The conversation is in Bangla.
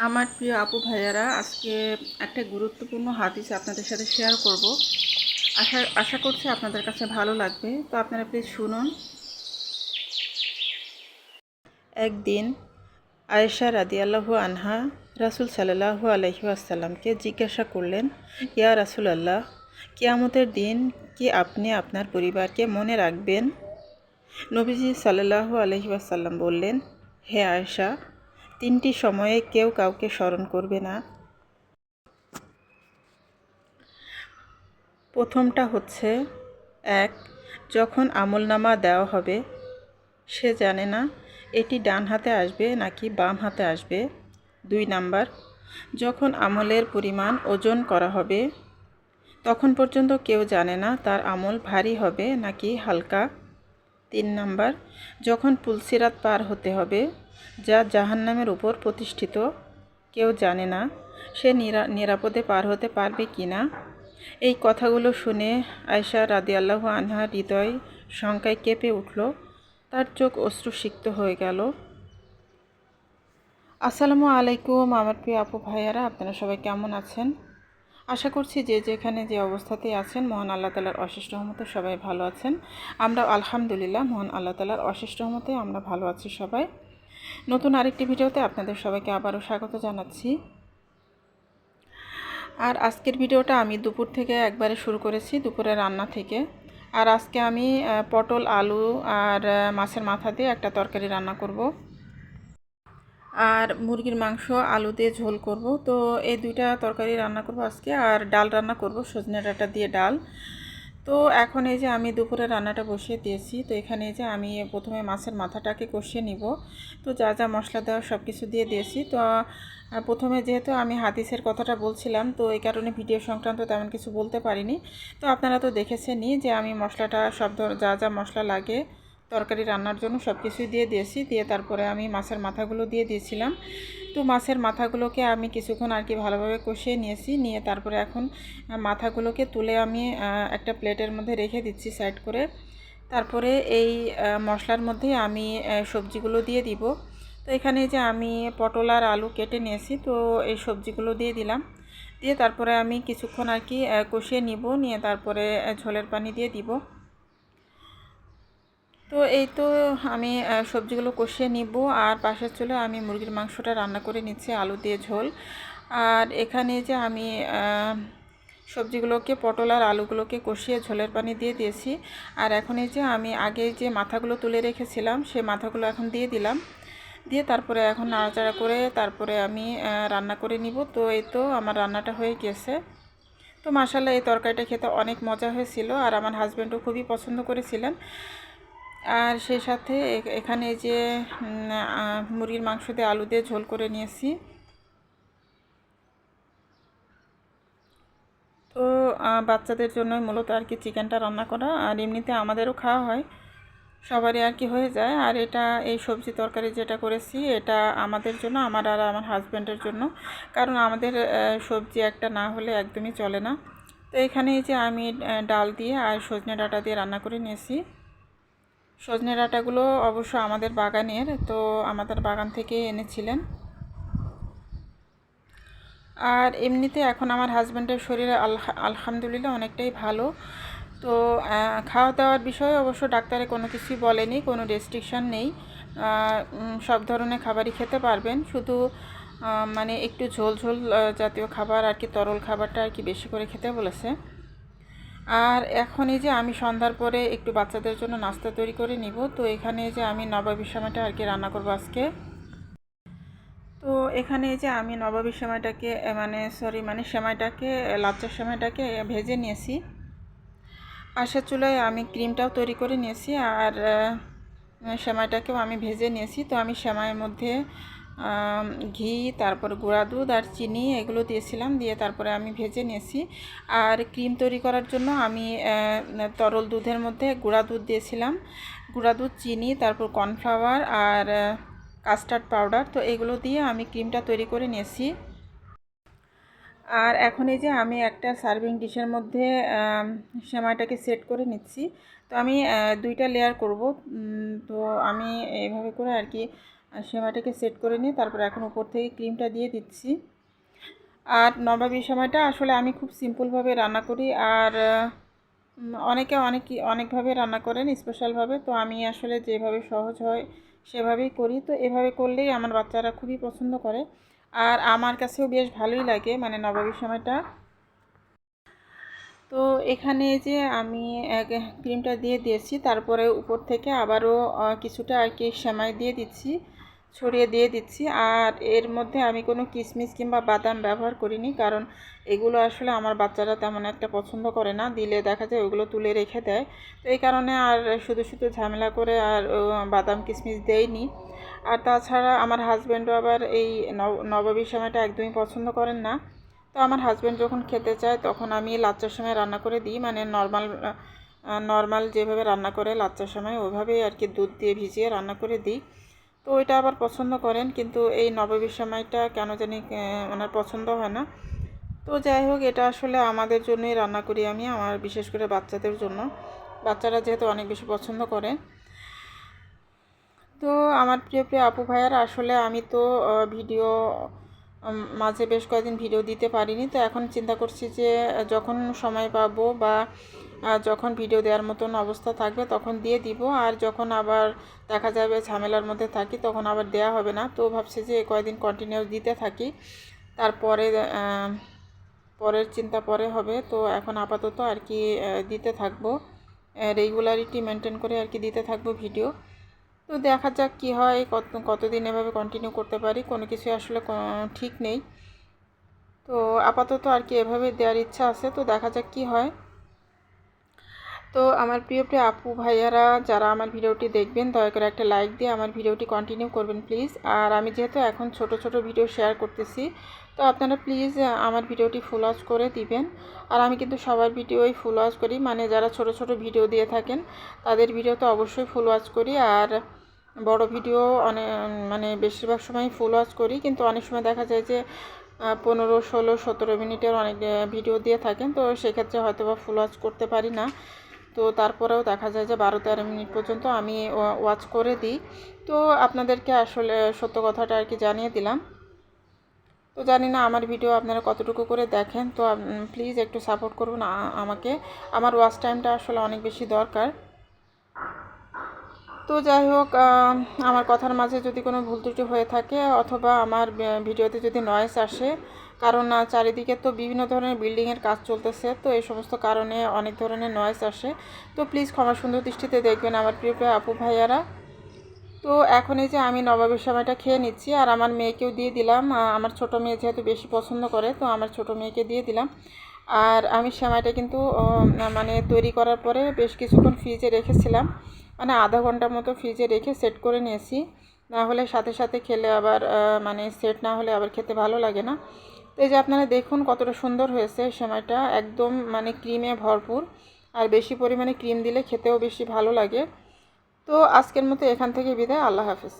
আমার প্রিয় আপু ভাইয়ারা, আজকে একটা গুরুত্বপূর্ণ হাদিস আপনাদের সাথে শেয়ার করব। আশা করছি আপনাদের কাছে ভালো লাগবে। তো আপনারা প্লিজ শুনুন। একদিন আয়েশা রাদিয়াল্লাহু আনহা রাসূল সাল্লাল্লাহু আলাইহি ওয়াসাল্লামকে জিজ্ঞাসা করলেন, ইয়া রাসূলাল্লাহ, কিয়ামতের দিন কি আপনি আপনার পরিবারকে মনে রাখবেন? নবীজি সাল্লাল্লাহু আলাইহি ওয়াসাল্লাম বললেন, হে আয়েশা, তিনটি সময়ে কেউ কাউকে স্মরণ করবে না। প্রথমটা হচ্ছে, এক, যখন আমলনামা দেওয়া হবে সে জানে না এটি ডান হাতে আসবে নাকি বাম হাতে আসবে। 2 নাম্বার, যখন আমলের পরিমাণ ওজন করা হবে তখন পর্যন্ত কেউ জানে না তার আমল ভারী হবে নাকি হালকা। 3 নাম্বার, যখন পুলসিরাত পার হতে হবে যা জাহান্নামের উপর প্রতিষ্ঠিত, কেউ জানে না সে নিরাপদে পার হতে পারবে কি না। এই কথাগুলো শুনে আয়েশা রাদিয়াল্লাহু আনহার হৃদয় শঙ্কায় কেঁপে উঠল, তার চোখ অশ্রুসিক্ত হয়ে গেল। আসসালামু আলাইকুম আমার প্রিয় আপু ভাইয়ারা, আপনারা সবাই কেমন আছেন? আশা করছি যে যেখানে যে অবস্থাতেই আছেন মহান আল্লাহ তাআলার অশেষ রহমতে সবাই ভালো আছেন। আমরা আলহামদুলিল্লাহ মহান আল্লাহ তাআলার অশেষ রহমতে আমরা ভালো আছি সবাই। নতুন আরেকটি ভিডিওতে আপনাদের সবাইকে আবারও স্বাগত জানাচ্ছি। আর আজকের ভিডিওটা আমি দুপুর থেকে একবারে শুরু করেছি, দুপুরে রান্না থেকে। আর আজকে আমি পটল, আলু আর মাছের মাথা দিয়ে একটা তরকারি রান্না করব, আর মুরগির মাংস আলু দিয়ে ঝোল করব। তো এই দুইটা তরকারি রান্না করব আজকে, আর ডাল রান্না করব সজনে ডাঁটা দিয়ে ডাল। তো এখন এই যে আমি দুপুরে রান্নাটা বসিয়ে দিয়েছি। তো এখানে এই যে আমি প্রথমে মাছের মাথাটাকে কষিয়ে নিব। তো যা যা মশলা দেওয়া সব কিছু দিয়ে দিয়েছি। তো প্রথমে যেহেতু আমি হাদিসের কথাটা বলছিলাম, তো এই কারণে ভিডিও সংক্রান্ত তেমন কিছু বলতে পারিনি। তো আপনারা তো দেখেছেনই যে আমি মশলাটা যা যা মশলা লাগে তরকারি রান্নার জন্য সব কিছুই দিয়ে দিয়েছি। দিয়ে তারপরে আমি মাছের মাথাগুলো দিয়ে দিয়েছিলাম। তো মাছের মাথাগুলোকে আমি কিছুক্ষণ আর কি ভালোভাবে কষিয়ে নিয়েছি। নিয়ে তারপরে এখন মাথাগুলোকে তুলে আমি একটা প্লেটের মধ্যে রেখে দিচ্ছি সাইড করে। তারপরে এই মশলার মধ্যে আমি সবজিগুলো দিয়ে দিব। তো এখানে যে আমি পটল আর আলু কেটে নিয়েছি, তো এই সবজিগুলো দিয়ে দিলাম। দিয়ে তারপরে আমি কিছুক্ষণ আর কি কষিয়ে নিব। নিয়ে তারপরে ঝোলের পানি দিয়ে দিব। তো এই তো আমি সবজিগুলো কষিয়ে নিব, আর পাশের চুলে আমি মুরগির মাংসটা রান্না করে নিচ্ছি আলু দিয়ে ঝোল। আর এখানে যে আমি সবজিগুলোকে, পটল আর আলুগুলোকে কষিয়ে ঝোলের পানি দিয়ে দিয়েছি। আর এখন এই যে আমি আগে যে মাথাগুলো তুলে রেখেছিলাম সেই মাথাগুলো এখন দিয়ে দিলাম। দিয়ে তারপরে এখন নাড়াচাড়া করে তারপরে আমি রান্না করে নিব। তো এই তো আমার রান্নাটা হয়ে গেছে। তো মাশাআল্লাহ এই তরকারিটা খেতে অনেক মজা হয়েছিল, আর আমার হাজব্যান্ডও খুবই পছন্দ করেছিলেন। আর সেই সাথে এখানে যে মুরগির মাংস দিয়ে আলু দিয়ে ঝোল করে নিয়েছি। তো বাচ্চাদের জন্যই মূলত আর কি চিকেনটা রান্না করা, আর এমনিতে আমাদেরও খাওয়া হয়, সবারই আর কি হয়ে যায়। আর এটা এই সবজি তরকারি যেটা করেছি এটা আমাদের জন্য, আমার আর আমার হাজব্যান্ডের জন্য, কারণ আমাদের সবজি একটা না হলে একদমই চলে না। তো এখানে যে আমি ডাল দিয়ে আর সজনে ডাঁটা দিয়ে রান্না করে নিয়েছি। সজনে ডাঁটাগুলো অবশ্য আমাদের বাগানের, তো আমাদের বাগান থেকে এনেছিলেন। আর এমনিতে এখন আমার হাজব্যান্ডের শরীরে আলহামদুলিল্লাহ অনেকটাই ভালো। তো খাওয়া দাওয়ার বিষয়ে অবশ্য ডাক্তারে কোনো কিছুই বলেনি, কোনো রেস্ট্রিকশান নেই। সব ধরনের খাবারই খেতে পারবেন, শুধু মানে একটু ঝোল ঝোল জাতীয় খাবার আর কি, তরল খাবারটা আর কি বেশি করে খেতে বলেছে। আর এখন এই যে আমি সন্ধ্যার পরে একটু বাচ্চাদের জন্য নাস্তা তৈরি করে নিব। তো এখানে যে আমি নবাবী সেমাইটা আর কি রান্না করবো আজকে। তো এখানে এই যে আমি নবাবী সেমাইটাকে মানে সেমাইটাকে, লাচ্চার সেমাইটাকে ভেজে নিয়েছি। পাশের চুলায় আমি ক্রিমটাও তৈরি করে নিয়েছি, আর সেমাইটাকেও আমি ভেজে নিয়েছি। তো আমি সেমাইয়ের মধ্যে ঘি, তারপর গুঁড়া দুধ আর চিনি এগুলো দিয়েছিলাম, দিয়ে তারপরে আমি ভেজে নিয়েছি। আর ক্রিম তৈরি করার জন্য আমি তরল দুধের মধ্যে গুঁড়া দুধ দিয়েছিলাম, গুঁড়া দুধ, চিনি, তারপর কর্নফ্লাওয়ার আর কাস্টার্ড পাউডার। তো এগুলো দিয়ে আমি ক্রিমটা তৈরি করে নিয়েছি। আর এখন এই যে আমি একটা সার্ভিং ডিশের মধ্যে সেমাইটাকে সেট করে নিচ্ছি। তো আমি 2টা লেয়ার করব। তো আমি এইভাবে করে আর কি সেমাইটাকে সেট করে নিয়ে তারপর এখন উপর থেকে ক্রিমটা দিয়ে দিচ্ছি। আর নবাবী সেমাইটা আসলে আমি খুব সিম্পলভাবে রান্না করি, আর অনেকে অনেকভাবে রান্না করেন স্পেশালভাবে। তো আমি আসলে যেভাবে সহজ হয় সেভাবেই করি। তো এভাবে করলেই আমার বাচ্চারা খুবই পছন্দ করে, আর আমার কাছেও বেশ ভালোই লাগে মানে নবাবী সেমাইটা। তো এখানে যে আমি ক্রিমটা দিয়ে দিয়েছি, তারপরে উপর থেকে আবারও কিছুটা আর কি সেমাই দিয়ে দিচ্ছি, ছড়িয়ে দিয়ে দিচ্ছি। আর এর মধ্যে আমি কোনো কিশমিশ কিংবা বাদাম ব্যবহার করিনি, কারণ এগুলো আসলে আমার বাচ্চারা তেমন একটা পছন্দ করে না, দিলে দেখা যায় ওগুলো তুলে রেখে দেয়। তো এই কারণে আর শুধু শুধু ঝামেলা করে আর বাদাম কিশমিশ দেইনি। আর তাছাড়া আমার হাজব্যান্ডও আবার এই নবাবী সেমাইটা একদমই পছন্দ করেন না। তো আমার হাজব্যান্ড যখন খেতে চায় তখন আমি লাচ্চার সময় রান্না করে দিই, মানে নর্মাল যেভাবে রান্না করে লাচ্চার সময় ওইভাবেই আর কি দুধ দিয়ে ভিজিয়ে রান্না করে দিই। তো ওইটা আবার পছন্দ করেন, কিন্তু এই নবাবী সেমাইটা কেন জানি ওনার পছন্দ হয় না। তো যাই হোক, এটা আসলে আমাদের জন্যই রান্না করি আমি, আমার বিশেষ করে বাচ্চাদের জন্য। বাচ্চারা যেহেতু অনেক বেশি পছন্দ করে। তো আমার প্রিয় প্রিয় আপু ভাইয়ারা, আসলে আমি তো ভিডিও মাঝে বেশ কয়েকদিন ভিডিও দিতে পারিনি। তো এখন চিন্তা করছি যে যখন সময় পাবো বা যখন ভিডিও দেওয়ার মতন অবস্থা থাকবে তখন দিয়ে দিব, আর যখন আবার দেখা যাবে ঝামেলার মধ্যে থাকি তখন আবার দেয়া হবে না। তো ভাবছি যে কয়েকদিন কন্টিনিউস দিতে থাকি, তারপরে পরের চিন্তা পরে হবে। তো এখন আপাতত আর কি দিতে থাকবো, রেগুলারিটি মেনটেন করে আর কি দিতে থাকবো ভিডিও। তো দেখা যাক কী হয়, কতদিন এভাবে কন্টিনিউ করতে পারি, কোনো কিছু আসলে ঠিক নেই। তো আপাতত আর কি এভাবে দেওয়ার ইচ্ছা আছে, তো দেখা যাক কী হয়। তো আমার প্রিয় প্রিয় আপু ভাইয়ারা, যারা আমার ভিডিওটি দেখবেন দয়া করে একটা লাইক দিয়ে আমার ভিডিওটি কন্টিনিউ করবেন প্লিজ। আর আমি যেহেতু এখন ছোট ছোট ভিডিও শেয়ার করতেছি, তো আপনারা প্লিজ আমার ভিডিওটি ফুল ওয়াচ করে দিবেন। আর আমি কিন্তু সবার ভিডিওই ফুল ওয়াচ করি, মানে যারা ছোট ছোট ভিডিও দিয়ে থাকেন তাদের ভিডিও তো অবশ্যই ফুল ওয়াচ করি। আর বড় ভিডিও অনেক মানে বেশিরভাগ সময় ফুল ওয়াচ করি, কিন্তু অনেক সময় দেখা যায় যে 15, 16, 17 মিনিটের অনেক ভিডিও দিয়ে থাকেন, তো সেক্ষেত্রে হয়তো বা ফুল ওয়াচ করতে পারি না। তো তারপরেও দেখা যায় যে 12-13 মিনিট পর্যন্ত আমি ওয়াচ করে দিই। তো আপনাদেরকে আসলে সত্য কথাটা আর কি জানিয়ে দিলাম। তো জানি না আমার ভিডিও আপনারা কতটুকু করে দেখেন, তো প্লিজ একটু সাপোর্ট করুন আমাকে। আমার ওয়াচ টাইমটা আসলে অনেক বেশি দরকার। তো যাই হোক, আমার কথার মাঝে যদি কোনো ভুল ত্রুটি হয়ে থাকে অথবা আমার ভিডিওতে যদি নয়েজ আসে, কারণ চারিদিকে তো বিভিন্ন ধরনের বিল্ডিংয়ের কাজ চলতেছে, তো এই সমস্ত কারণে অনেক ধরনের নয়েজ আসে। তো প্লিজ ক্ষমা সুন্দর দৃষ্টিতে দেখবেন আমার প্রিয় প্রিয় আপু ভাইয়ারা। তো এখন এই যে আমি নবাবের সেমাইটা খেয়ে নিচ্ছি, আর আমার মেয়েকেও দিয়ে দিলাম। আমার ছোট মেয়ে যেহেতু বেশি পছন্দ করে, তো আমার ছোট মেয়েকে দিয়ে দিলাম। আর আমি সেমাইটা কিন্তু মানে তৈরি করার পরে বেশ কিছুক্ষণ ফ্রিজে রেখেছিলাম, মানে আধা ঘন্টার মতো ফ্রিজে রেখে সেট করে নিয়েছি। না হলে সাথে সাথে খেলে আবার মানে সেট না হলে আবার খেতে ভালো লাগে না। তো এই যে আপনারা দেখুন কতটা সুন্দর হয়েছে সেমাইটা, একদম মানে ক্রিমে ভরপুর। আর বেশি পরিমাণে ক্রিম দিলে খেতেও বেশি ভালো লাগে। তো আজকের মতো এখান থেকে বিদায়, আল্লাহ হাফেজ।